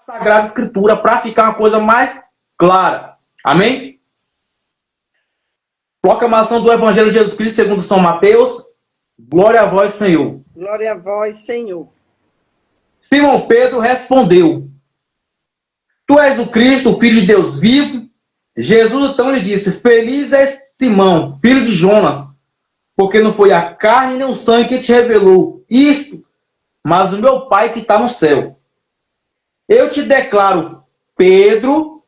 Sagrada Escritura para ficar uma coisa mais clara. Amém? Proclamação do Evangelho de Jesus Cristo segundo São Mateus. Glória a vós, Senhor. Glória a vós, Senhor. Simão Pedro respondeu: Tu és o Cristo, o Filho de Deus vivo? Jesus então lhe disse: Feliz és Simão, filho de Jonas, porque não foi a carne nem o sangue que te revelou isto, mas o meu Pai que está no céu. Eu te declaro, Pedro,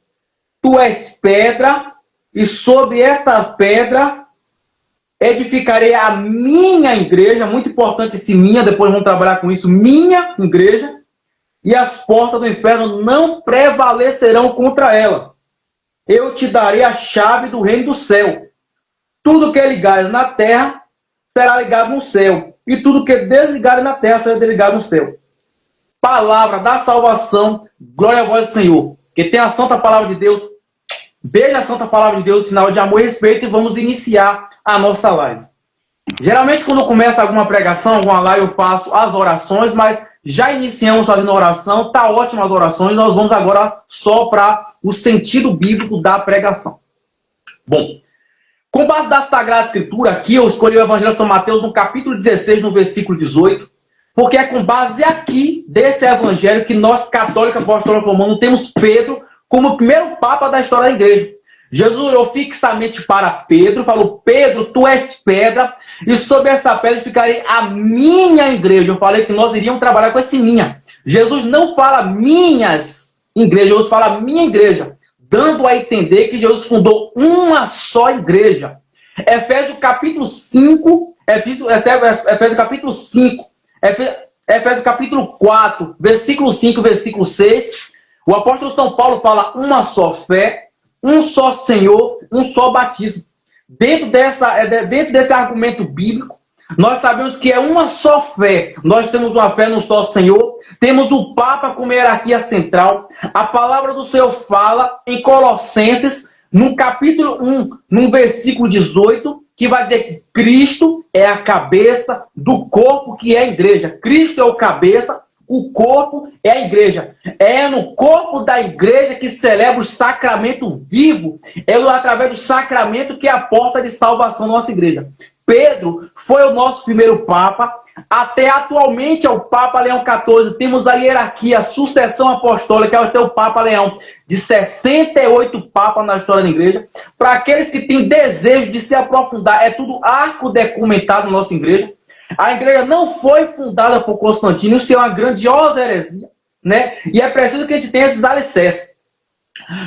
tu és pedra, e sobre essa pedra edificarei a minha igreja. Muito importante esse minha, depois vamos trabalhar com isso. Minha igreja, e as portas do inferno não prevalecerão contra ela. Eu te darei a chave do reino do céu. Tudo que ligares na terra será ligado no céu, e tudo que desligares na terra será desligado no céu. Palavra da salvação, glória a vós, Senhor. Que tem a santa palavra de Deus. Veja a santa palavra de Deus, sinal de amor e respeito, e vamos iniciar a nossa live. Geralmente, quando eu começo alguma pregação, alguma live, eu faço as orações, mas já iniciamos fazendo a oração, tá ótimo as orações, nós vamos agora só para o sentido bíblico da pregação. Bom, com base da Sagrada Escritura, aqui eu escolhi o Evangelho de São Mateus no capítulo 16, no versículo 18, porque é com base aqui desse Evangelho que nós, católicos apostólicos romanos, temos Pedro como o primeiro Papa da história da igreja. Jesus olhou fixamente para Pedro, falou: Pedro, tu és pedra, e sobre essa pedra ficarei a minha igreja. Eu falei que nós iríamos trabalhar com esse minha. Jesus não fala minhas igrejas, Jesus fala minha igreja, dando a entender que Jesus fundou uma só igreja. Efésios capítulo 5, Efésios capítulo 5, Efésios capítulo 4, versículo 5, versículo 6, o apóstolo São Paulo fala uma só fé, um só Senhor, um só batismo. Dentro desse argumento bíblico, nós sabemos que é uma só fé. Nós temos uma fé no só Senhor, temos o Papa como hierarquia central. A palavra do Senhor fala em Colossenses, no capítulo 1, no versículo 18, que vai dizer que Cristo é a cabeça do corpo que é a igreja. Cristo é o cabeça, o corpo é a igreja. É no corpo da igreja que celebra o sacramento vivo. É através do sacramento que é a porta de salvação da nossa igreja. Pedro foi o nosso primeiro Papa. Até atualmente é o Papa Leão XIV. Temos a hierarquia, a sucessão apostólica até o Papa Leão, de 68 papas na história da igreja. Para aqueles que têm desejo de se aprofundar, é tudo arco-documentado na nossa igreja. A igreja não foi fundada por Constantino, isso é uma grandiosa heresia, né? E é preciso que a gente tenha esses alicerces.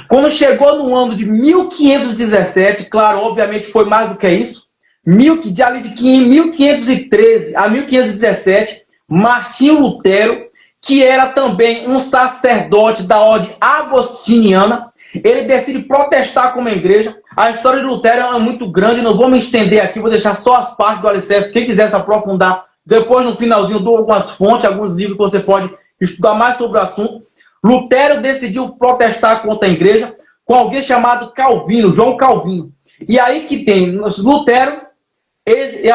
Quando chegou no ano de 1517, claro, obviamente foi mais do que isso, de 1513 a 1517, Martinho Lutero, que era também um sacerdote da ordem agostiniana, ele decide protestar como a igreja. A história de Lutero é muito grande, não vou me estender aqui, vou deixar só as partes do alicerce. Quem quiser se aprofundar, depois no finalzinho dou algumas fontes, alguns livros que você pode estudar mais sobre o assunto. Lutero decidiu protestar contra a igreja com alguém chamado Calvino, João Calvino. E aí que tem, Lutero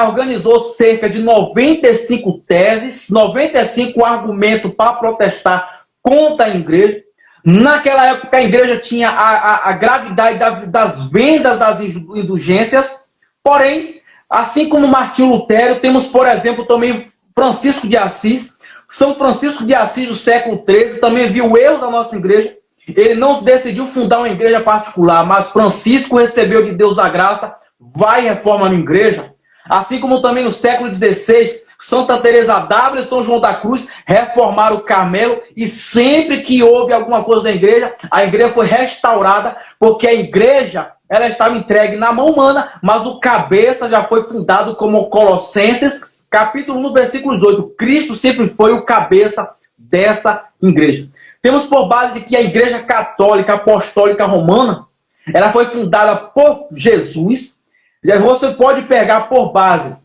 organizou cerca de 95 teses, 95 argumentos para protestar contra a igreja. Naquela época, a igreja tinha a gravidade das vendas das indulgências. Porém, assim como Martinho Lutero, temos, por exemplo, também Francisco de Assis. São Francisco de Assis, do século XIII, também viu erros da nossa igreja. Ele não decidiu fundar uma igreja particular, mas Francisco recebeu de Deus a graça, vai e reforma a minha igreja. Assim como também no século XVI, Santa Teresa d'Ávila e São João da Cruz reformaram o Carmelo, e sempre que houve alguma coisa da igreja, a igreja foi restaurada, porque a igreja ela estava entregue na mão humana, mas o cabeça já foi fundado como Colossenses, capítulo 1, versículo 18. Cristo sempre foi o cabeça dessa igreja. Temos por base de que a igreja católica apostólica romana, ela foi fundada por Jesus. Você pode pegar por base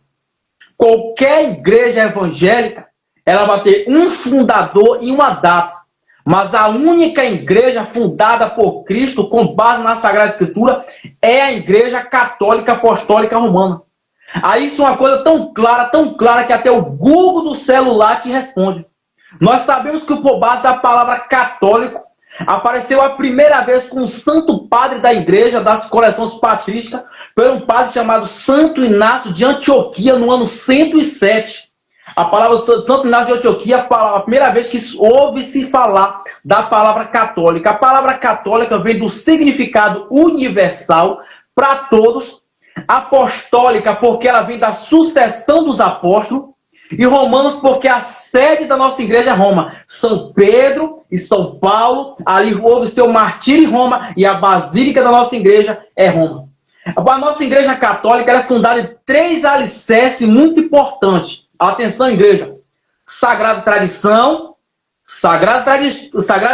qualquer igreja evangélica, ela vai ter um fundador e uma data. Mas a única igreja fundada por Cristo, com base na Sagrada Escritura, é a Igreja Católica Apostólica Romana. Aí isso é uma coisa tão clara, que até o Google do celular te responde. Nós sabemos que por base da palavra católico, apareceu a primeira vez com um santo padre da igreja, das coleções patrísticas, foi um padre chamado Santo Inácio de Antioquia, no ano 107. A palavra Santo Inácio de Antioquia, a primeira vez que ouve-se falar da palavra católica. A palavra católica vem do significado universal para todos, apostólica, porque ela vem da sucessão dos apóstolos, e Romanos, porque a sede da nossa igreja é Roma. São Pedro e São Paulo, ali houve seu martírio em Roma, e a basílica da nossa igreja é Roma. A nossa igreja católica é fundada em 3 alicerces muito importantes. Atenção, igreja. Sagrada Tradição, Sagrada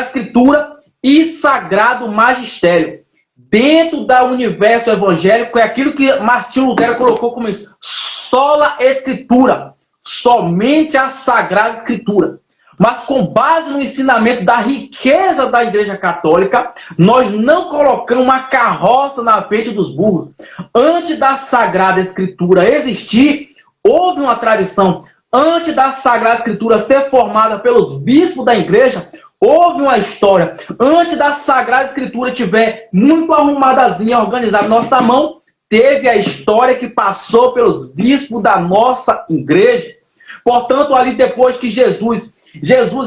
Escritura e Sagrado Magistério. Dentro do universo evangélico, é aquilo que Martinho Lutero colocou como isso. Sola Escritura. Somente a Sagrada Escritura. Mas com base no ensinamento da riqueza da Igreja Católica, nós não colocamos uma carroça na frente dos burros. Antes da Sagrada Escritura existir, houve uma tradição. Antes da Sagrada Escritura ser formada pelos bispos da igreja, houve uma história. Antes da Sagrada Escritura estiver muito arrumadazinha, organizada na nossa mão, teve a história que passou pelos bispos da nossa igreja. Portanto, ali depois que Jesus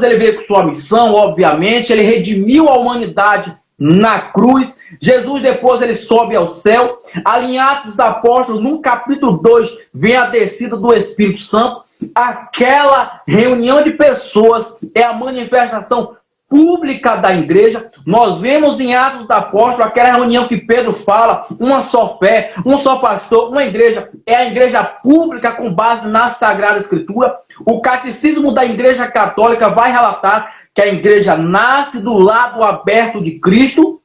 ele veio com sua missão, obviamente, ele redimiu a humanidade na cruz. Jesus depois ele sobe ao céu. Ali em Atos dos Apóstolos, no capítulo 2, vem a descida do Espírito Santo. Aquela reunião de pessoas é a manifestação pública da igreja. Nós vemos em Atos dos Apóstolos aquela reunião que Pedro fala, uma só fé, um só pastor, uma igreja. É a igreja pública com base na Sagrada Escritura. O catecismo da Igreja Católica vai relatar que a igreja nasce do lado aberto de Cristo.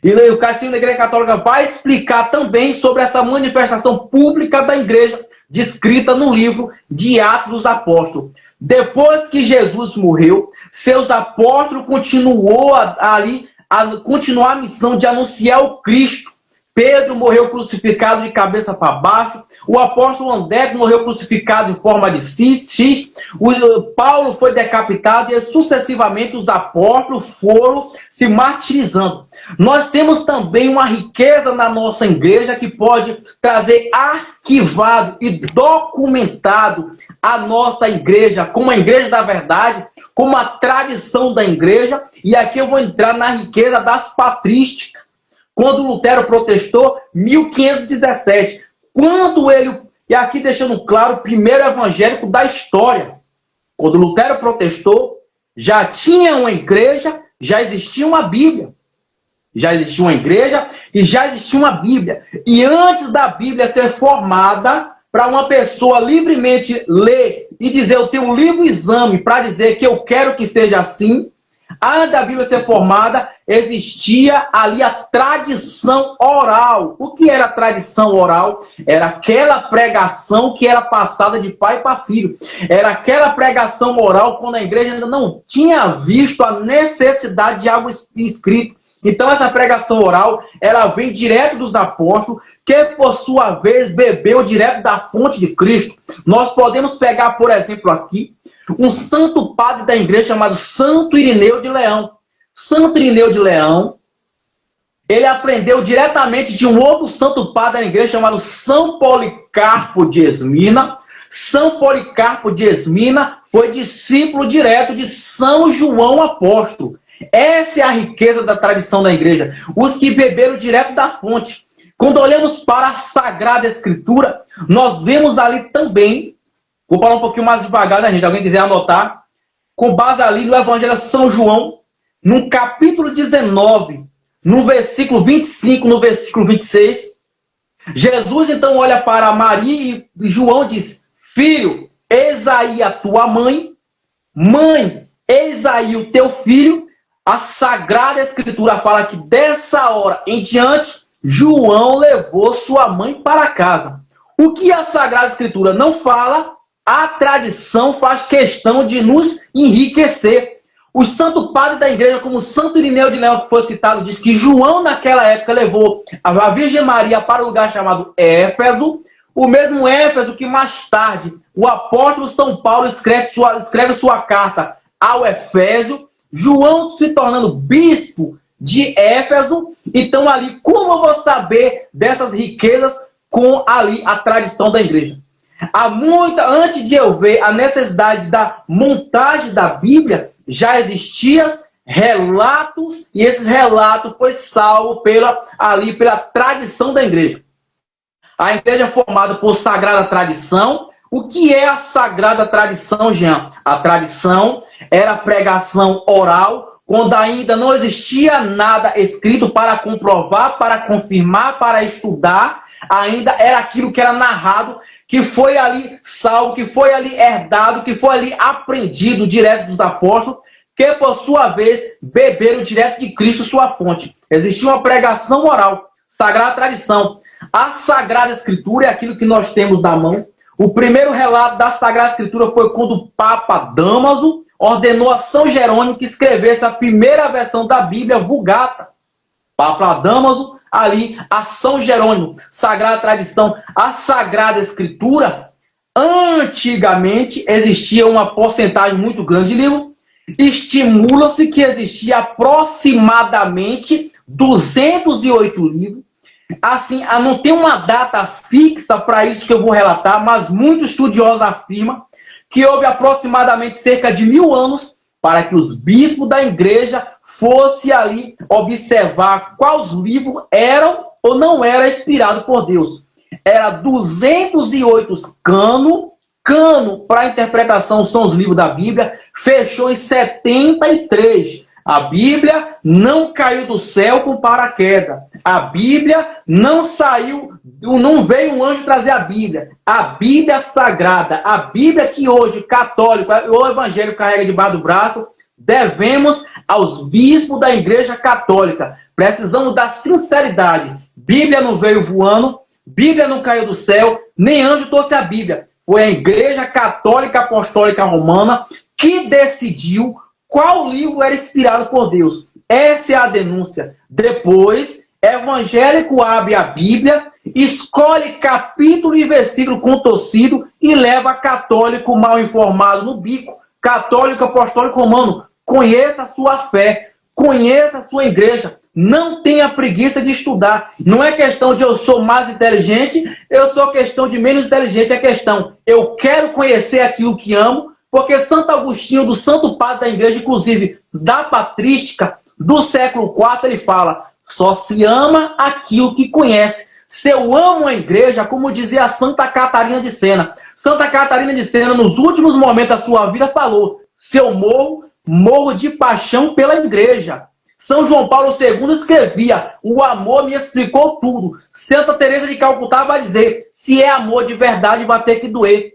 E o catecismo da Igreja Católica vai explicar também sobre essa manifestação pública da igreja, descrita no livro de Atos dos Apóstolos. Depois que Jesus morreu, seus apóstolos continuou continuar a missão de anunciar o Cristo. Pedro morreu crucificado de cabeça para baixo. O apóstolo André morreu crucificado em forma de X. Paulo foi decapitado e sucessivamente os apóstolos foram se martirizando. Nós temos também uma riqueza na nossa igreja que pode trazer arquivado e documentado a nossa igreja como a igreja da verdade, como a tradição da igreja. E aqui eu vou entrar na riqueza das patrísticas. Quando Lutero protestou, 1517, quando ele, e aqui deixando claro, o primeiro evangélico da história. Quando Lutero protestou, já tinha uma igreja, já existia uma Bíblia. Já existia uma igreja e já existia uma Bíblia. E antes da Bíblia ser formada, para uma pessoa livremente ler e dizer, eu tenho um livro-exame para dizer que eu quero que seja assim, antes da Bíblia ser formada, existia ali a tradição oral. O que era a tradição oral? Era aquela pregação que era passada de pai para filho. Era aquela pregação oral quando a igreja ainda não tinha visto a necessidade de algo escrito. Então essa pregação oral, ela vem direto dos apóstolos, que por sua vez bebeu direto da fonte de Cristo. Nós podemos pegar, por exemplo, aqui, um santo padre da igreja chamado Santo Irineu de Leão. Santo Irineu de Leão, ele aprendeu diretamente de um outro santo padre da igreja chamado São Policarpo de Esmina. São Policarpo de Esmina foi discípulo direto de São João Apóstolo. Essa é a riqueza da tradição da igreja. Os que beberam direto da fonte. Quando olhamos para a Sagrada Escritura, nós vemos ali também, vou falar um pouquinho mais devagar, né, gente? Alguém quiser anotar, com base ali no Evangelho de São João, no capítulo 19, no versículo 25, no versículo 26, Jesus então olha para Maria e João diz, filho, eis aí a tua mãe, mãe, eis aí o teu filho. A Sagrada Escritura fala que dessa hora em diante, João levou sua mãe para casa. O que a Sagrada Escritura não fala, a tradição faz questão de nos enriquecer. O santo padre da igreja, como Santo Irineu de Leão, que foi citado, diz que João naquela época levou a Virgem Maria para um lugar chamado Éfeso. O mesmo Éfeso que mais tarde o apóstolo São Paulo escreve sua carta ao Efésio, João se tornando bispo de Éfeso. Então ali, como eu vou saber dessas riquezas com ali a tradição da igreja? Antes de eu ver a necessidade da montagem da Bíblia, já existiam relatos, e esses relatos foi salvo pela tradição da igreja. A igreja é formada por sagrada tradição. O que é a sagrada tradição, Jean? A tradição era a pregação oral, quando ainda não existia nada escrito para comprovar, para confirmar, para estudar. Ainda era aquilo que era narrado, que foi ali salvo, que foi ali herdado, que foi ali aprendido direto dos apóstolos, que por sua vez beberam direto de Cristo, sua fonte. Existia uma pregação oral, sagrada tradição. A Sagrada Escritura é aquilo que nós temos na mão. O primeiro relato da Sagrada Escritura foi quando o Papa Dámaso ordenou a São Jerônimo que escrevesse a primeira versão da Bíblia Vulgata. Papa Dámaso, ali, a São Jerônimo, Sagrada Tradição. A Sagrada Escritura, antigamente, existia uma porcentagem muito grande de livros. Estimula-se que existia aproximadamente 208 livros. Assim, não tem uma data fixa para isso que eu vou relatar, mas muitos estudiosos afirmam que houve aproximadamente cerca de 1000 anos para que os bispos da igreja fossem ali observar quais livros eram ou não eram inspirados por Deus. Era 208 cano para a interpretação são os livros da Bíblia, fechou em 73. A Bíblia não caiu do céu com paraquedas. A Bíblia não saiu, não veio um anjo trazer a Bíblia. A Bíblia sagrada, a Bíblia que hoje católico, o evangelho carrega debaixo do braço, devemos aos bispos da igreja católica. Precisamos da sinceridade. Bíblia não veio voando, Bíblia não caiu do céu, nem anjo trouxe a Bíblia. Foi a igreja católica apostólica romana que decidiu qual livro era inspirado por Deus. Essa é a denúncia. Depois, evangélico abre a Bíblia, escolhe capítulo e versículo contorcido e leva católico mal informado no bico. Católico apostólico romano, conheça a sua fé, conheça a sua igreja. Não tenha preguiça de estudar. Não é questão de eu sou mais inteligente, eu sou questão de menos inteligente. É questão, eu quero conhecer aquilo que amo, porque Santo Agostinho, do Santo Padre da Igreja, inclusive da Patrística, do século IV, ele fala, só se ama aquilo que conhece. Se eu amo a igreja, como dizia Santa Catarina de Sena. Santa Catarina de Sena, nos últimos momentos da sua vida, falou, se eu morro, morro de paixão pela igreja. São João Paulo II escrevia, o amor me explicou tudo. Santa Teresa de Calcutá vai dizer, se é amor de verdade, vai ter que doer.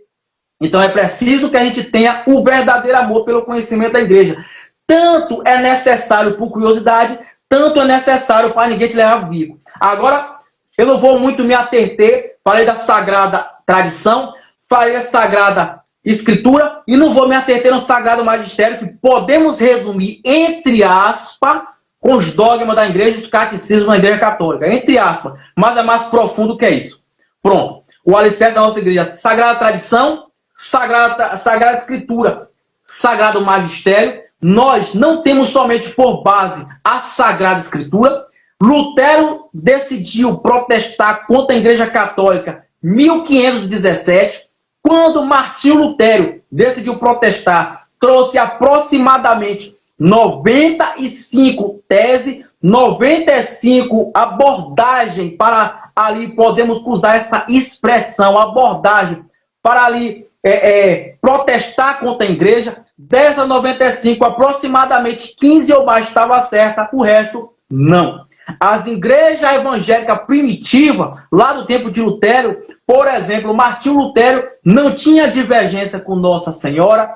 Então é preciso que a gente tenha o verdadeiro amor pelo conhecimento da igreja. Tanto é necessário por curiosidade, tanto é necessário para ninguém te levar ao bico. Agora, eu não vou muito me aterter, falei da sagrada tradição, falei da sagrada escritura, e não vou me aterter no sagrado magistério, que podemos resumir, entre aspas, com os dogmas da igreja e os catecismos da igreja católica. Entre aspas, mas é mais profundo que isso. Pronto. O alicerce da nossa igreja, sagrada tradição, sagrada escritura, sagrado magistério. Nós não temos somente por base a Sagrada Escritura. Lutero decidiu protestar contra a Igreja Católica em 1517. Quando Martinho Lutero decidiu protestar, trouxe aproximadamente 95 teses, 95 abordagens para ali, podemos usar essa expressão, abordagem, para ali protestar contra a igreja. Dessas 95, aproximadamente 15 ou mais estava certa, o resto não. As igrejas evangélicas primitivas, lá do tempo de Lutero, por exemplo, Martinho Lutero não tinha divergência com Nossa Senhora.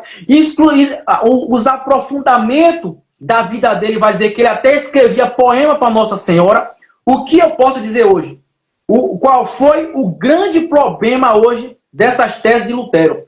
Os aprofundamentos da vida dele vai dizer que ele até escrevia poema para Nossa Senhora. O que eu posso dizer hoje? Qual foi o grande problema hoje dessas teses de Lutero?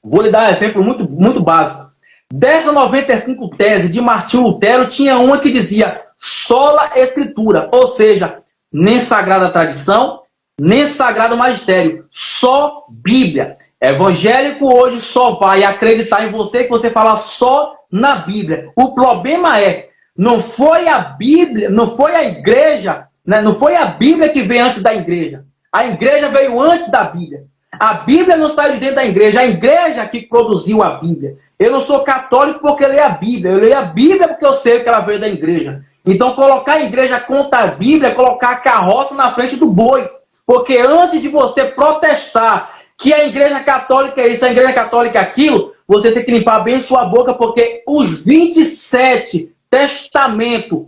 Vou lhe dar um exemplo muito básico. Dessas 95 teses de Martinho Lutero, tinha uma que dizia sola escritura, ou seja, nem sagrada tradição nem Sagrado Magistério, só Bíblia. Evangélico hoje só vai acreditar em você que você fala só na Bíblia. O problema não foi a Bíblia, não foi a igreja, né? Não foi a Bíblia que veio antes da igreja. A igreja veio antes da Bíblia. A Bíblia não saiu de dentro da igreja, a igreja que produziu a Bíblia. Eu não sou católico porque eu leio a Bíblia, eu leio a Bíblia porque eu sei que ela veio da igreja. Então colocar a igreja contra a Bíblia é colocar a carroça na frente do boi. Porque antes de você protestar que a igreja católica é isso, a igreja católica é aquilo, você tem que limpar bem sua boca, porque os 27 testamentos,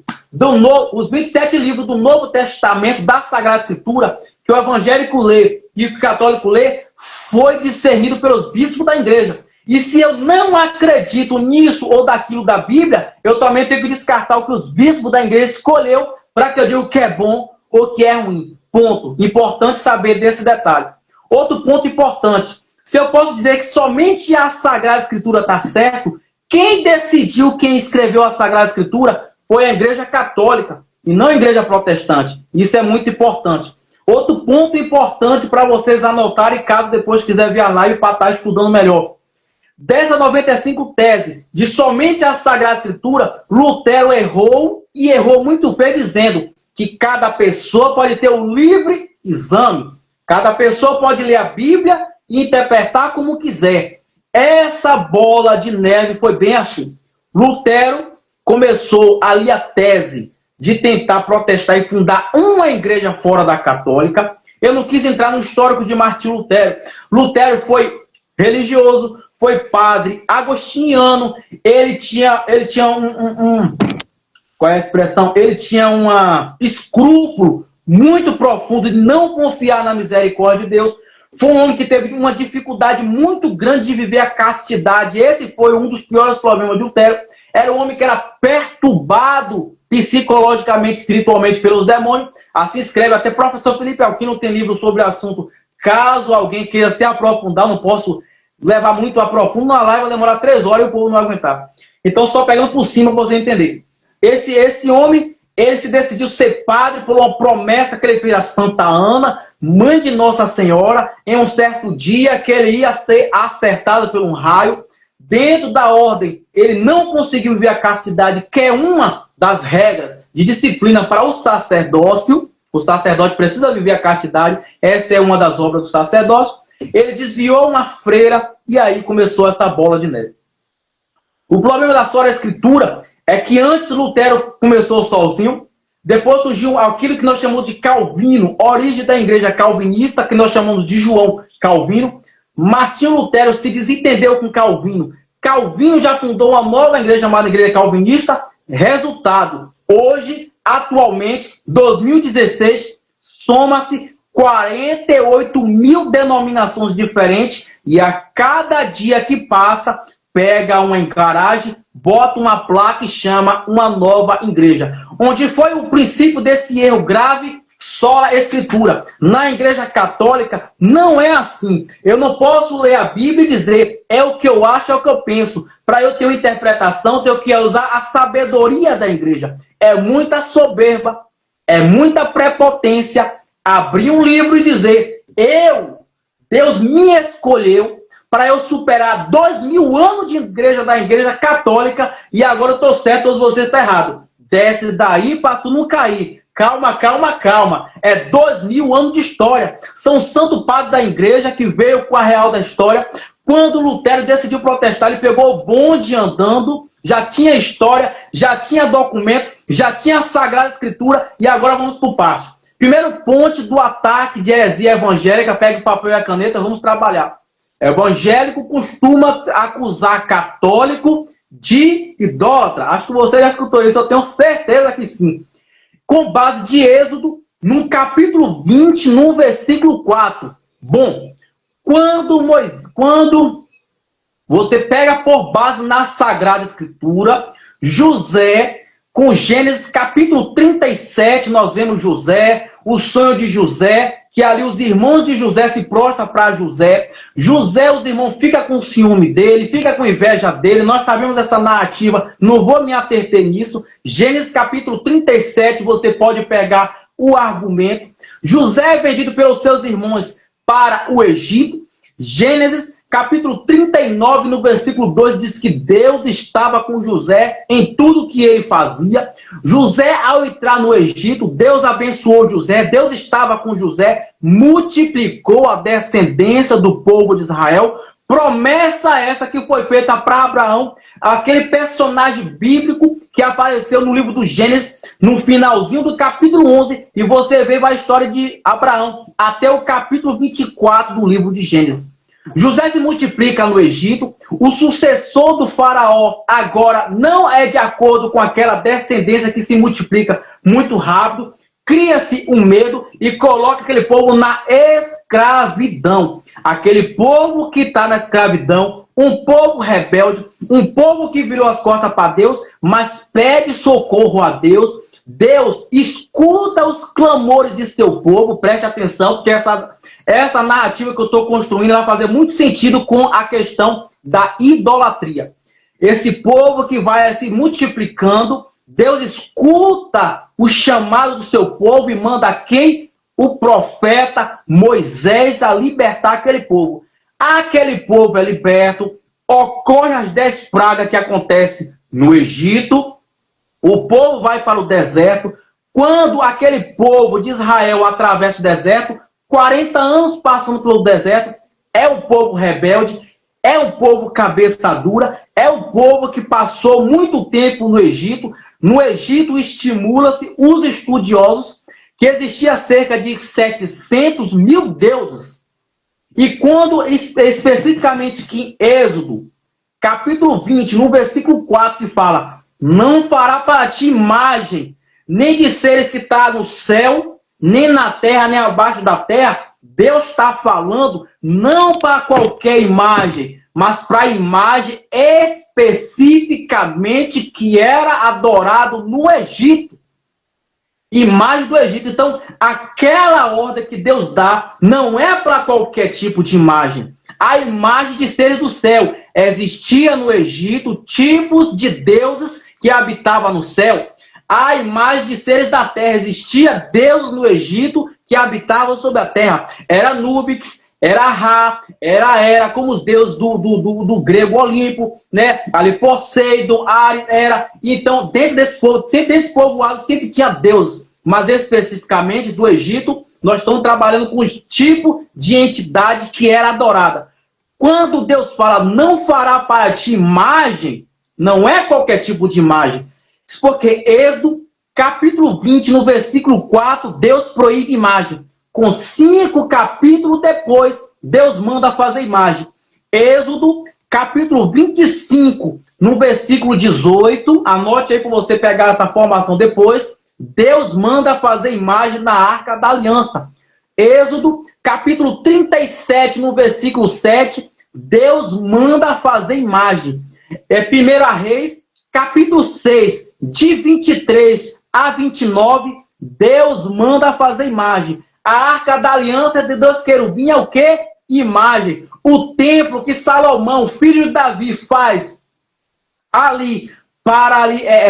os 27 livros do Novo Testamento da Sagrada Escritura, que o evangélico lê e o católico lê, foi discernido pelos bispos da igreja. E se eu não acredito nisso ou daquilo da Bíblia, eu também tenho que descartar o que os bispos da igreja escolheu para que eu diga o que é bom ou o que é ruim. Ponto. Importante saber desse detalhe. Outro ponto importante. Se eu posso dizer que somente a Sagrada Escritura está certo, quem decidiu quem escreveu a Sagrada Escritura foi a Igreja Católica e não a Igreja Protestante. Isso é muito importante. Outro ponto importante para vocês anotarem, caso depois quiser vir a live para estar estudando melhor. Dessa 95 tese de somente a Sagrada Escritura, Lutero errou e errou muito feio, dizendo que cada pessoa pode ter um livre exame. Cada pessoa pode ler a Bíblia e interpretar como quiser. Essa bola de neve foi bem assim. Lutero começou ali a tese de tentar protestar e fundar uma igreja fora da católica. Eu não quis entrar no histórico de Martinho Lutero. Lutero foi religioso, foi padre agostiniano. Ele tinha qual é a expressão? Ele tinha um escrúpulo muito profundo de não confiar na misericórdia de Deus. Foi um homem que teve uma dificuldade muito grande de viver a castidade. Esse foi um dos piores problemas de Lutero. Era um homem que era perturbado psicologicamente, espiritualmente pelos demônios. Assim escreve até o professor Felipe Alquino, tem livro sobre o assunto. Caso alguém queira se aprofundar, não posso levar muito a profundo. Na live vai demorar 3 horas e o povo não vai aguentar. Então, só pegando por cima para você entender. Esse homem, ele se decidiu ser padre por uma promessa que ele fez a Santa Ana, mãe de Nossa Senhora, em um certo dia que ele ia ser acertado por um raio. Dentro da ordem, ele não conseguiu viver a castidade, que é uma das regras de disciplina para o sacerdócio. O sacerdote precisa viver a castidade, essa é uma das obras do sacerdócio. Ele desviou uma freira e aí começou essa bola de neve. O problema da história da Escritura é que antes Lutero começou sozinho, depois surgiu aquilo que nós chamamos de Calvino, origem da igreja calvinista, que nós chamamos de João Calvino. Martinho Lutero se desentendeu com Calvino. Calvino já fundou uma nova igreja chamada Igreja Calvinista. Resultado, hoje, atualmente, 2016, soma-se 48 mil denominações diferentes e a cada dia que passa, pega uma garagem, bota uma placa e chama uma nova igreja. Onde foi o princípio desse erro grave? Só a Escritura. Na Igreja Católica, não é assim. Eu não posso ler a Bíblia e dizer é o que eu acho, é o que eu penso. Para eu ter uma interpretação, eu tenho que usar a sabedoria da igreja. É muita soberba, é muita prepotência abrir um livro e dizer Deus me escolheu para eu superar 2000 anos de igreja da Igreja Católica e agora eu estou certo, todos vocês estão errados. Desce daí para tu não cair. Calma, calma, calma. É 2000 anos de história. São Santo Padre da igreja que veio com a real da história. Quando Lutero decidiu protestar, ele pegou o bonde andando, já tinha história, já tinha documento, já tinha a Sagrada Escritura e agora vamos por parte. Primeiro ponto do ataque de heresia evangélica, pega o papel e a caneta, vamos trabalhar. Evangélico costuma acusar católico de idólatra. Acho que você já escutou isso, eu tenho certeza que sim. Com base de Êxodo, no capítulo 20, no versículo 4. Bom, quando você pega por base na Sagrada Escritura, José, com Gênesis capítulo 37, nós vemos José, o sonho de José, que ali os irmãos de José se prostram para José. José, os irmãos ficam com ciúme dele, ficam com inveja dele. Nós sabemos dessa narrativa, não vou me aterter nisso. Gênesis capítulo 37, você pode pegar o argumento. José é vendido pelos seus irmãos para o Egito. Gênesis capítulo 39, no versículo 2, diz que Deus estava com José em tudo que ele fazia. José, ao entrar no Egito, Deus abençoou José, Deus estava com José, multiplicou a descendência do povo de Israel. Promessa essa que foi feita para Abraão, aquele personagem bíblico que apareceu no livro do Gênesis, no finalzinho do capítulo 11, e você vê a história de Abraão até o capítulo 24 do livro de Gênesis. José se multiplica no Egito. O sucessor do faraó agora não é de acordo com aquela descendência que se multiplica muito rápido. Cria-se um medo e coloca aquele povo na escravidão. Aquele povo que está na escravidão, um povo rebelde, um povo que virou as costas para Deus, mas pede socorro a Deus. Deus escuta os clamores de seu povo. Preste atenção, porque essa narrativa que eu estou construindo vai fazer muito sentido com a questão da idolatria. Esse povo que vai se multiplicando, Deus escuta o chamado do seu povo e manda quem? O profeta Moisés a libertar aquele povo. Aquele povo é liberto, ocorre as 10 pragas que acontecem no Egito, o povo vai para o deserto. Quando aquele povo de Israel atravessa o deserto, 40 anos passando pelo deserto, é um povo rebelde, é um povo cabeça dura, é um povo que passou muito tempo no Egito. No Egito estimula-se os estudiosos que existia cerca de 700 mil deuses. E quando, especificamente que em Êxodo, capítulo 20, no versículo 4, que fala: não fará para ti imagem, nem de seres que está no céu, nem na terra, nem abaixo da terra. Deus está falando não para qualquer imagem, mas para a imagem especificamente que era adorado no Egito. Imagem do Egito. Então, aquela ordem que Deus dá não é para qualquer tipo de imagem. A imagem de seres do céu. Existia no Egito tipos de deuses que habitavam no céu. A imagem de seres da terra. Existia deuses no Egito que habitavam sobre a terra. Era Anubis, era Ra, era Hera, como os deuses do grego Olimpo, né? Ali Poseidon, Ares, Hera. Então, dentro desse povoado sempre tinha deuses. Mas especificamente do Egito, nós estamos trabalhando com os tipos de entidade que era adorada. Quando Deus fala, não fará para ti imagem, não é qualquer tipo de imagem. Porque Êxodo, capítulo 20, no versículo 4, Deus proíbe imagem. Com 5 capítulos depois, Deus manda fazer imagem. Êxodo, capítulo 25, no versículo 18, anote aí para você pegar essa formação depois, Deus manda fazer imagem na Arca da Aliança. Êxodo, capítulo 37, no versículo 7, Deus manda fazer imagem. 1 Reis, capítulo 6, de 23 a 29, Deus manda fazer imagem. A Arca da Aliança de Deus querubim é o quê? Imagem. O templo que Salomão, filho de Davi, faz ali para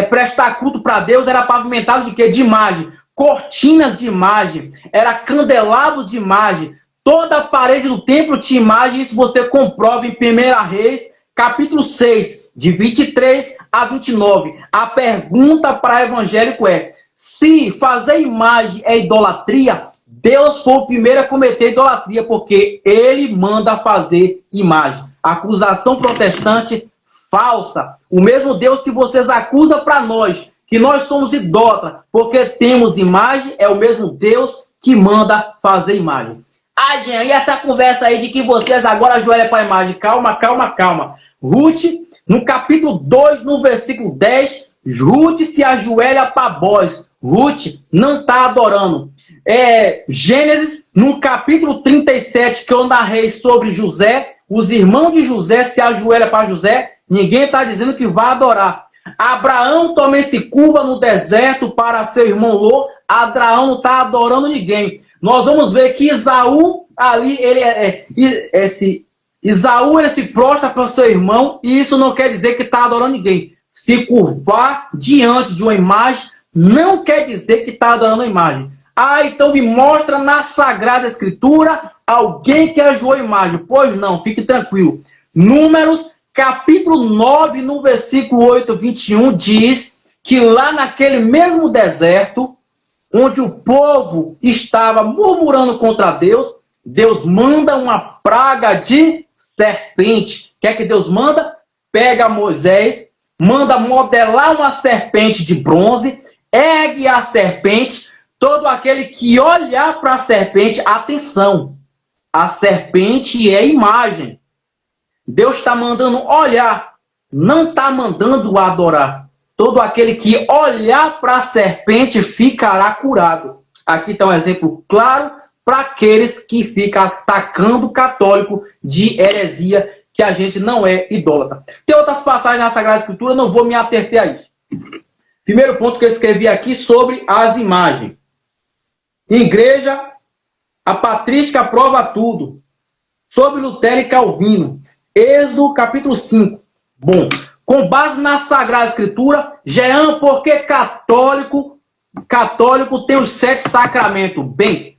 prestar culto para Deus era pavimentado de quê? De imagem. Cortinas de imagem. Era candelabro de imagem. Toda a parede do templo tinha imagem. Isso você comprova em 1 Reis, capítulo 6, de 23 a 29. A pergunta para evangélico é: se fazer imagem é idolatria, Deus foi o primeiro a cometer idolatria, porque ele manda fazer imagem. Acusação protestante falsa. O mesmo Deus que vocês acusam para nós, que nós somos idólatras, porque temos imagem, é o mesmo Deus que manda fazer imagem. Ah, gente, e essa conversa aí de que vocês agora ajoelham para a imagem? Calma, calma, calma. Ruth, no capítulo 2, no versículo 10, Ruth se ajoelha para Boaz. Ruth não está adorando. Gênesis, no capítulo 37, que eu narrei sobre José, os irmãos de José se ajoelham para José, ninguém está dizendo que vai adorar. Abraão também se curva no deserto para seu irmão Ló, Abraão não está adorando ninguém. Nós vamos ver que Esaú, ali, Esaú ele se prostra para o seu irmão, e isso não quer dizer que está adorando ninguém. Se curvar diante de uma imagem não quer dizer que está adorando a imagem. Ah, então me mostra na Sagrada Escritura alguém que ajoou a imagem. Pois não, fique tranquilo. Números, capítulo 9, no versículo 8, 21, diz que lá naquele mesmo deserto, onde o povo estava murmurando contra Deus, Deus manda uma praga de serpente. O que é que Deus manda? Pega Moisés, manda modelar uma serpente de bronze, ergue a serpente, todo aquele que olhar para a serpente, atenção, a serpente é imagem. Deus está mandando olhar, não está mandando adorar. Todo aquele que olhar para a serpente ficará curado. Aqui está um exemplo claro para aqueles que ficam atacando o católico de heresia, que a gente não é idólatra. Tem outras passagens na Sagrada Escritura, não vou me ater a isso. Primeiro ponto que eu escrevi aqui sobre as imagens. Igreja, a patrística prova tudo. Sobre Lutero e Calvino. Êxodo capítulo 5. Bom, com base na Sagrada Escritura, Jean, por que católico tem os 7 sacramentos? Bem,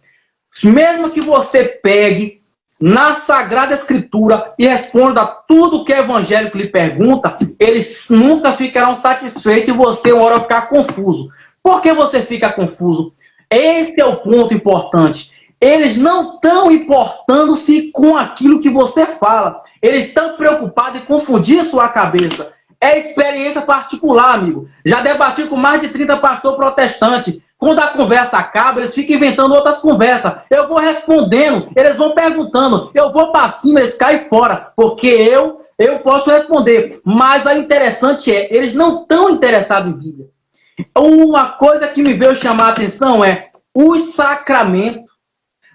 mesmo que você pegue na Sagrada Escritura e responda a tudo que o evangélico lhe pergunta, eles nunca ficarão satisfeitos e você uma hora ficar confuso. Por que você fica confuso? Esse é o ponto importante. Eles não estão importando-se com aquilo que você fala. Eles estão preocupados em confundir sua cabeça. É experiência particular, amigo. Já debati com mais de 30 pastores protestantes. Quando a conversa acaba, eles ficam inventando outras conversas. Eu vou respondendo, eles vão perguntando. Eu vou para cima, eles caem fora. Porque eu posso responder. Mas o interessante é, eles não estão interessados em Bíblia. Uma coisa que me veio chamar a atenção é os sacramentos.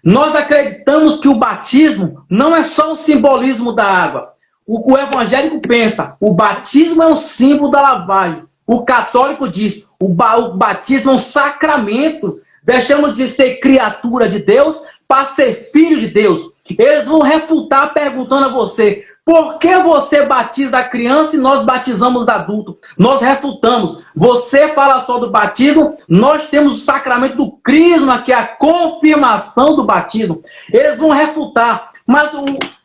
Nós acreditamos que o batismo não é só um simbolismo da água. O evangélico pensa, o batismo é um símbolo da lavagem. O católico diz, o batismo é um sacramento. Deixamos de ser criatura de Deus para ser filho de Deus. Eles vão refutar perguntando a você, por que você batiza a criança e nós batizamos o adulto? Nós refutamos. Você fala só do batismo, nós temos o sacramento do crisma, que é a confirmação do batismo. Eles vão refutar,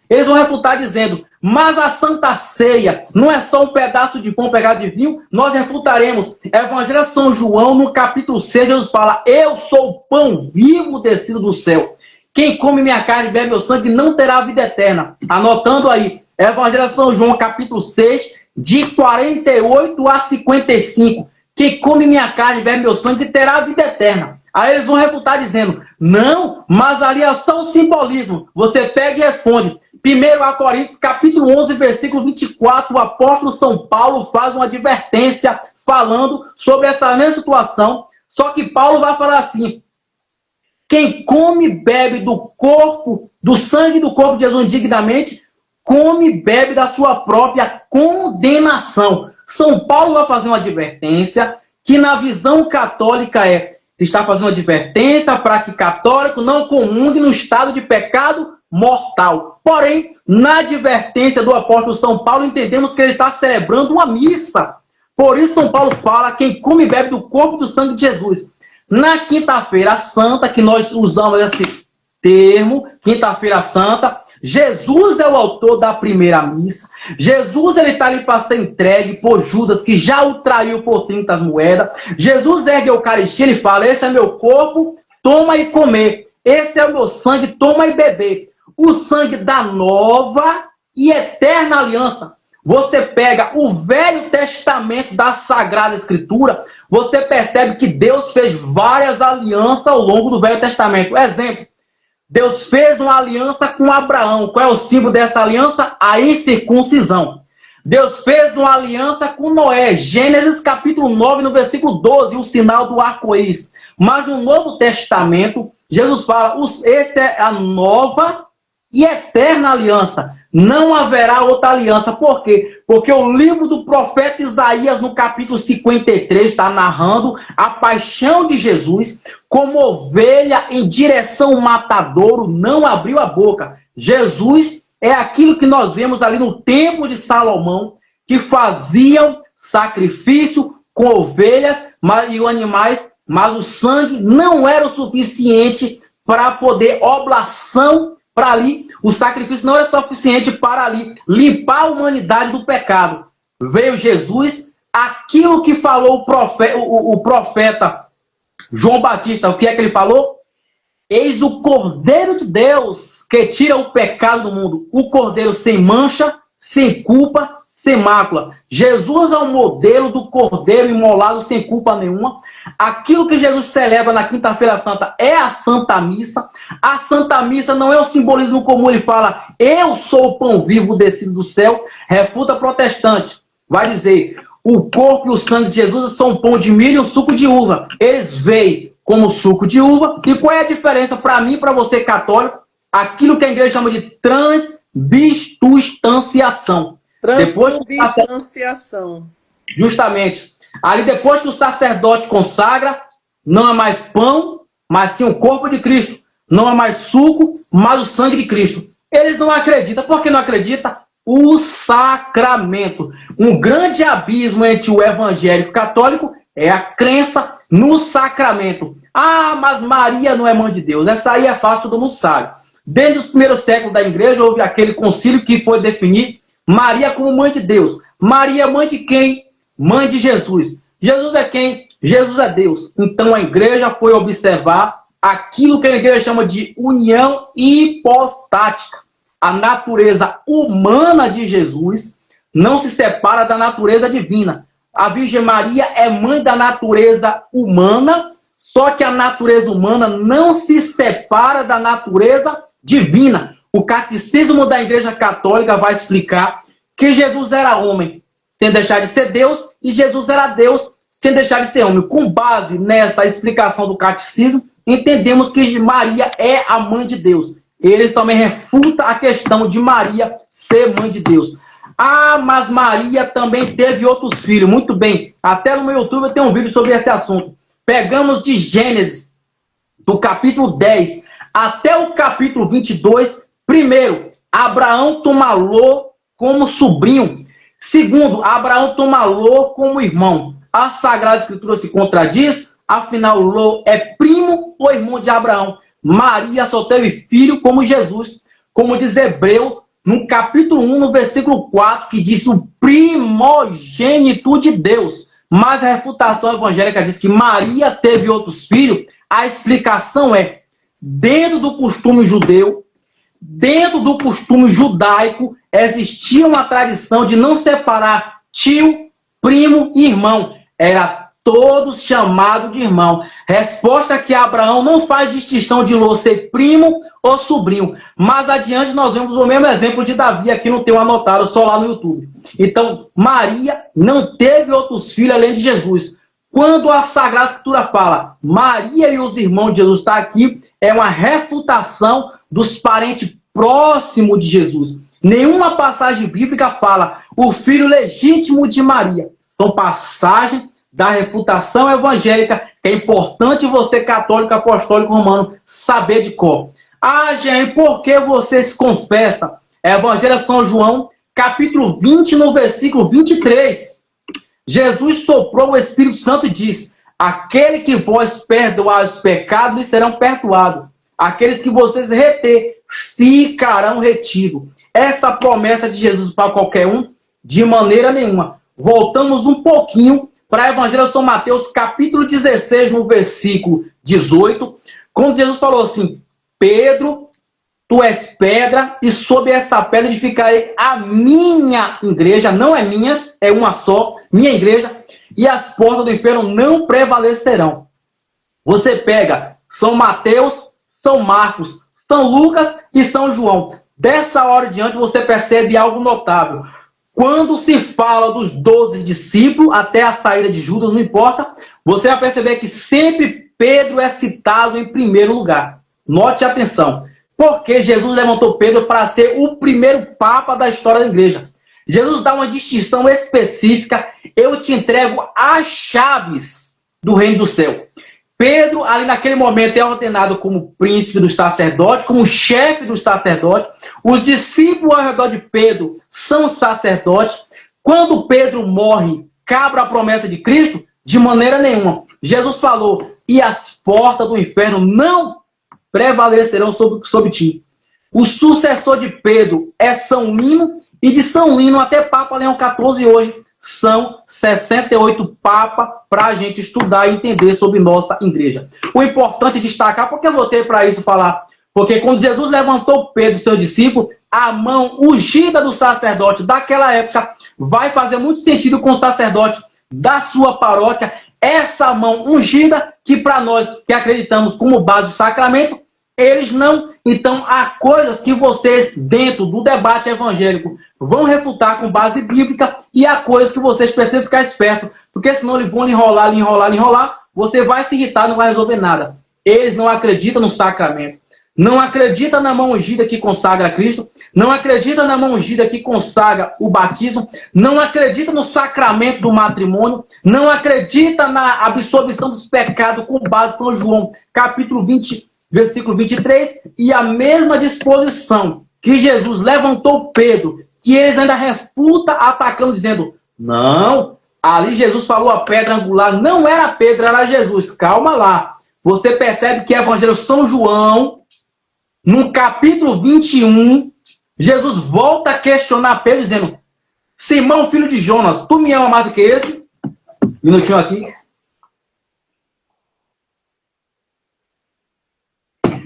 eles vão refutar dizendo, mas a Santa Ceia não é só um pedaço de pão pegado de vinho? Nós refutaremos. Evangelho de São João, no capítulo 6, Jesus fala, eu sou o pão vivo descido do céu. Quem come minha carne e bebe meu sangue não terá vida eterna. Anotando aí, Evangelho de São João, capítulo 6, de 48 a 55. Quem come minha carne e bebe meu sangue terá vida eterna. Aí eles vão refutar dizendo, não, mas ali é só um simbolismo. Você pega e responde. 1 Coríntios, capítulo 11, versículo 24, o apóstolo São Paulo faz uma advertência falando sobre essa mesma situação. Só que Paulo vai falar assim, quem come e bebe do sangue do corpo de Jesus indignamente, come e bebe da sua própria condenação. São Paulo vai fazer uma advertência que na visão católica está fazendo uma advertência para que católico não comungue no estado de pecado mortal. Porém, na advertência do apóstolo São Paulo, entendemos que ele está celebrando uma missa. Por isso São Paulo fala, quem come e bebe do corpo e do sangue de Jesus. Na quinta-feira santa, que nós usamos esse termo, quinta-feira santa, Jesus é o autor da primeira missa. Jesus está ali para ser entregue por Judas, que já o traiu por 30 moedas. Jesus ergue a Eucaristia e fala, esse é meu corpo, toma e comer. Esse é o meu sangue, toma e beber. O sangue da nova e eterna aliança. Você pega o Velho Testamento da Sagrada Escritura, você percebe que Deus fez várias alianças ao longo do Velho Testamento. Exemplo, Deus fez uma aliança com Abraão. Qual é o símbolo dessa aliança? A incircuncisão. Deus fez uma aliança com Noé. Gênesis capítulo 9, no versículo 12, o sinal do arco-íris. Mas no Novo Testamento, Jesus fala, essa é a nova e eterna aliança. Não haverá outra aliança. Por quê? Porque o livro do profeta Isaías, no capítulo 53, está narrando a paixão de Jesus. Como ovelha em direção ao matadouro, não abriu a boca. Jesus é aquilo que nós vemos ali no templo de Salomão, que faziam sacrifício com ovelhas e animais mas o sangue não era o suficiente para poder oblação, para ali, o sacrifício não era suficiente para ali limpar a humanidade do pecado. Veio Jesus, aquilo que falou o profeta João Batista, o que é que ele falou? Eis o Cordeiro de Deus que tira o pecado do mundo. O Cordeiro sem mancha, sem culpa, sem mácula. Jesus é o modelo do Cordeiro imolado sem culpa nenhuma. Aquilo que Jesus celebra na Quinta-feira Santa é a Santa Missa. A Santa Missa não é o simbolismo comum. Ele fala, eu sou o pão vivo descido do céu. Refuta protestante. Vai dizer, o corpo e o sangue de Jesus são um pão de milho e um suco de uva. Eles veem como suco de uva. E qual é a diferença para mim e para você católico? Aquilo que a igreja chama de transubstanciação. Transubstanciação. Justamente. Ali depois que o sacerdote consagra, não é mais pão, mas sim o corpo de Cristo. Não é mais suco, mas o sangue de Cristo. Eles não acreditam. Por que não acreditam? O sacramento. Um grande abismo entre o evangélico católico é a crença no sacramento. Ah, mas Maria não é mãe de Deus. Essa aí é fácil, todo mundo sabe. Desde os primeiros séculos da igreja, houve aquele concílio que foi definir Maria como mãe de Deus. Maria, mãe de quem? Mãe de Jesus. Jesus é quem? Jesus é Deus. Então a igreja foi observar aquilo que a igreja chama de união hipostática. A natureza humana de Jesus não se separa da natureza divina. A Virgem Maria é mãe da natureza humana, só que a natureza humana não se separa da natureza divina. O catecismo da Igreja Católica vai explicar que Jesus era homem, sem deixar de ser Deus, e Jesus era Deus, sem deixar de ser homem. Com base nessa explicação do catecismo, entendemos que Maria é a mãe de Deus. Eles também refutam a questão de Maria ser mãe de Deus. Ah, mas Maria também teve outros filhos. Muito bem. Até no meu YouTube eu tenho um vídeo sobre esse assunto. Pegamos de Gênesis, do capítulo 10 até o capítulo 22. Primeiro, Abraão toma Ló como sobrinho. Segundo, Abraão toma Ló como irmão. A Sagrada Escritura se contradiz. Afinal, Ló é primo ou irmão de Abraão. Maria só teve filho como Jesus. Como diz Hebreu, no capítulo 1, no versículo 4, que diz o primogênito de Deus. Mas a refutação evangélica diz que Maria teve outros filhos. A explicação é, dentro do costume judeu, dentro do costume judaico, existia uma tradição de não separar tio, primo e irmão. Era todos chamados de irmão. Resposta que Abraão não faz distinção de Ló ser primo ou sobrinho. Mais adiante nós vemos o mesmo exemplo de Davi, aqui não tem um anotado, só lá no YouTube. Então, Maria não teve outros filhos além de Jesus. Quando a Sagrada Escritura fala Maria e os irmãos de Jesus está aqui, é uma refutação dos parentes próximos de Jesus. Nenhuma passagem bíblica fala o filho legítimo de Maria. São passagens da refutação evangélica que é importante você, católico, apostólico, romano, saber de cor. Ah, gente, por que você se confessa? Evangelho de São João, capítulo 20, no versículo 23. Jesus soprou o Espírito Santo e disse: aquele que vós perdoar os pecados, lhes serão perdoados. Aqueles que vocês reter, ficarão retidos. Essa promessa de Jesus para qualquer um? De maneira nenhuma. Voltamos um pouquinho para o Evangelho de São Mateus, capítulo 16, no versículo 18, quando Jesus falou assim: Pedro, tu és pedra, e sob essa pedra edificarei a minha igreja, não é minhas, é uma só, minha igreja, e as portas do inferno não prevalecerão. Você pega São Mateus, São Marcos, São Lucas e São João. Dessa hora em diante você percebe algo notável. Quando se fala dos 12 discípulos, até a saída de Judas, não importa, você vai perceber que sempre Pedro é citado em primeiro lugar. Note atenção. Porque Jesus levantou Pedro para ser o primeiro papa da história da igreja. Jesus dá uma distinção específica. Eu te entrego as chaves do reino do céu. Pedro, ali naquele momento, é ordenado como príncipe dos sacerdotes, como chefe dos sacerdotes. Os discípulos ao redor de Pedro são sacerdotes. Quando Pedro morre, cabra a promessa de Cristo? De maneira nenhuma. Jesus falou: e as portas do inferno não prevalecerão sobre ti. O sucessor de Pedro é São Lino, e de São Lino até Papa Leão XIV hoje são 68 papas para a gente estudar e entender sobre nossa igreja. O importante é destacar, porque eu voltei para isso falar, porque quando Jesus levantou Pedro e seus discípulos, a mão ungida do sacerdote daquela época vai fazer muito sentido com o sacerdote da sua paróquia. Essa mão ungida, que para nós que acreditamos como base do sacramento, eles não. Então, há coisas que vocês, dentro do debate evangélico, vão refutar com base bíblica, e há coisas que vocês precisam ficar espertos, porque senão eles vão enrolar, você vai se irritar, não vai resolver nada. Eles não acreditam no sacramento, não acreditam na mão ungida que consagra Cristo, não acreditam na mão ungida que consagra o batismo, não acreditam no sacramento do matrimônio, não acreditam na absolvição dos pecados com base em São João, capítulo 20, versículo 23, e a mesma disposição que Jesus levantou Pedro, que eles ainda refutam atacando, dizendo, não, ali Jesus falou a pedra angular, não era Pedro, era Jesus, calma lá. Você percebe que o Evangelho de São João, no capítulo 21, Jesus volta a questionar Pedro, dizendo, Simão, filho de Jonas, tu me ama mais do que esse? Minutinho aqui.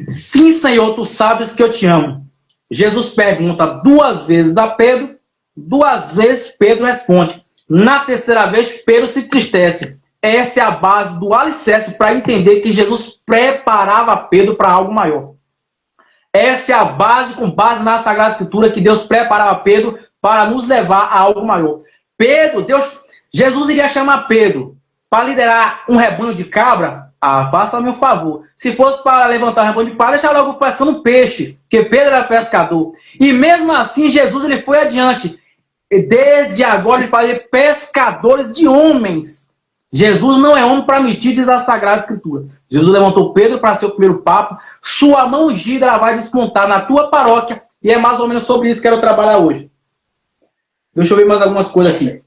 Sim, Senhor, tu sabes que eu te amo. Jesus pergunta 2 vezes a Pedro, 2 vezes Pedro responde. Na terceira vez, Pedro se entristece. Essa é a base do alicerce para entender que Jesus preparava Pedro para algo maior. Essa é a base, com base na Sagrada Escritura, que Deus preparava Pedro para nos levar a algo maior. Jesus iria chamar Pedro para liderar um rebanho de cabra. Faça-me um favor. Se fosse para levantar um rebanho de cabra, deixa logo pescando peixe, porque Pedro era pescador. E mesmo assim, Jesus ele foi adiante. E desde agora ele fazia pescadores de homens. Jesus não é homem para mentir, diz a Sagrada Escritura. Jesus levantou Pedro para ser o primeiro papa. Sua mão ungida ela vai despontar na tua paróquia. E é mais ou menos sobre isso que eu quero trabalhar hoje. Deixa eu ver mais algumas coisas aqui.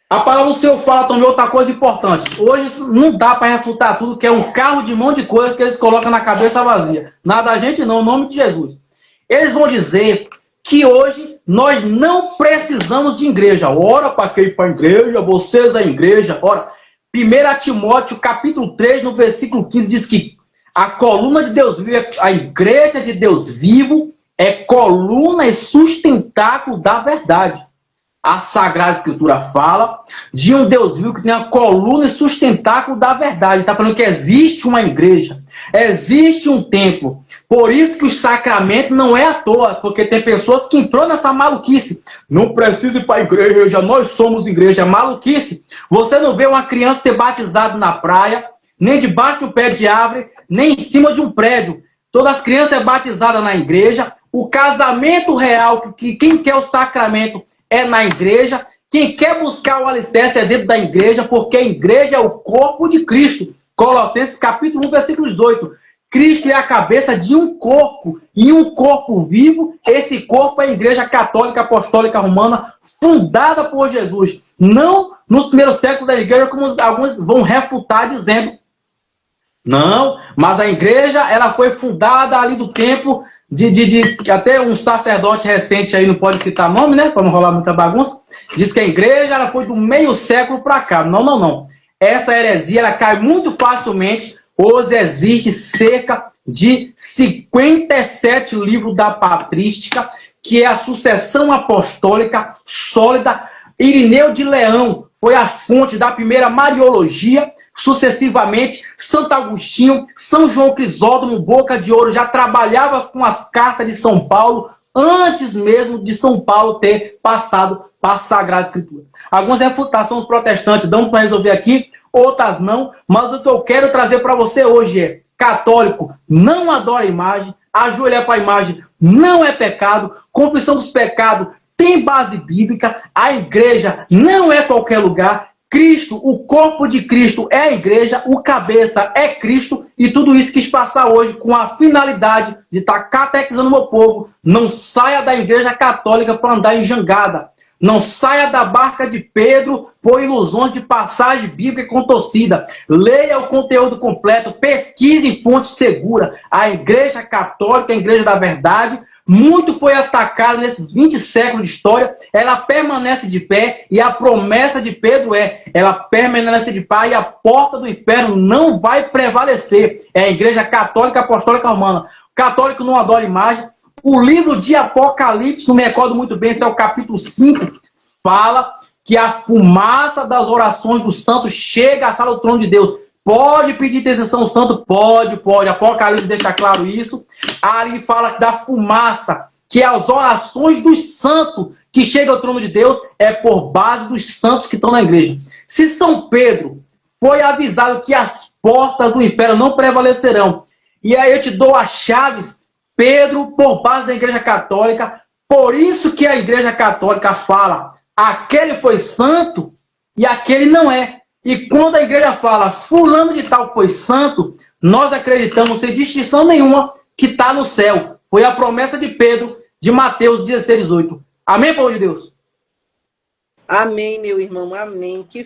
A palavra do Senhor fala também outra coisa importante. Hoje não dá para refutar tudo, que é um carro de mão de coisas que eles colocam na cabeça vazia. Nada da gente não, em nome de Jesus. Eles vão dizer que hoje nós não precisamos de igreja. Ora, para quem ir para a igreja, vocês a igreja. Ora, 1 Timóteo, capítulo 3, no versículo 15, diz que a coluna de Deus vivo, a igreja de Deus vivo, é coluna e sustentáculo da verdade. A Sagrada Escritura fala de um Deus vivo que tem a coluna e sustentáculo da verdade. Está falando que existe uma igreja, existe um templo. Por isso que o sacramento não é à toa, porque tem pessoas que entrou nessa maluquice. Não precisa ir para a igreja, nós somos igreja. Maluquice. Você não vê uma criança ser batizada na praia, nem debaixo de um pé de árvore, nem em cima de um prédio. Todas as crianças são batizadas na igreja. O casamento real, que quem quer o sacramento é na igreja. Quem quer buscar o alicerce é dentro da igreja, porque a igreja é o corpo de Cristo. Colossenses capítulo 1, versículo 18. Cristo é a cabeça de um corpo, e um corpo vivo. Esse corpo é a Igreja Católica Apostólica Romana, fundada por Jesus. Não nos primeiros séculos da igreja, como alguns vão refutar dizendo. Não, mas a igreja ela foi fundada ali do tempo até um sacerdote recente aí, não pode citar nome, né? Para não rolar muita bagunça. Diz que a igreja ela foi do meio século para cá. Não. Essa heresia ela cai muito facilmente. Hoje existe cerca de 57 livros da patrística, que é a sucessão apostólica sólida. Irineu de Leão foi a fonte da primeira Mariologia. Sucessivamente, Santo Agostinho, São João Crisóstomo, Boca de Ouro, já trabalhava com as cartas de São Paulo, antes mesmo de São Paulo ter passado para a Sagrada Escritura. Algumas refutações protestantes dão para resolver aqui, outras não, mas o que eu quero trazer para você hoje é: católico não adora imagem, ajoelhar para a imagem não é pecado, confissão dos pecados tem base bíblica, a igreja não é qualquer lugar. Cristo, o corpo de Cristo é a igreja, o cabeça é Cristo, e tudo isso quis passar hoje com a finalidade de estar catequizando o meu povo. Não saia da igreja católica para andar em jangada. Não saia da barca de Pedro por ilusões de passagem bíblica contorcida. Leia o conteúdo completo, pesquise em fonte segura. A Igreja Católica, a Igreja da Verdade, muito foi atacada nesses 20 séculos de história. Ela permanece de pé e a promessa de Pedro ela permanece de pé e a porta do inferno não vai prevalecer. É a Igreja Católica Apostólica Romana. O católico não adora imagem. O livro de Apocalipse, não me recordo muito bem, esse é o capítulo 5, fala que a fumaça das orações dos santos chega à sala do trono de Deus. Pode pedir intercessão ao santo? Pode. Apocalipse deixa claro isso. Ali fala da fumaça, que as orações dos santos que chegam ao trono de Deus é por base dos santos que estão na igreja. Se São Pedro foi avisado que as portas do inferno não prevalecerão, e aí eu te dou as chaves, Pedro, por base da Igreja Católica, por isso que a Igreja Católica fala, aquele foi santo e aquele não é. E quando a igreja fala, fulano de tal foi santo, nós acreditamos sem distinção nenhuma que está no céu. Foi a promessa de Pedro, de Mateus 16, 18. Amém, povo de Deus? Amém, meu irmão, amém. Que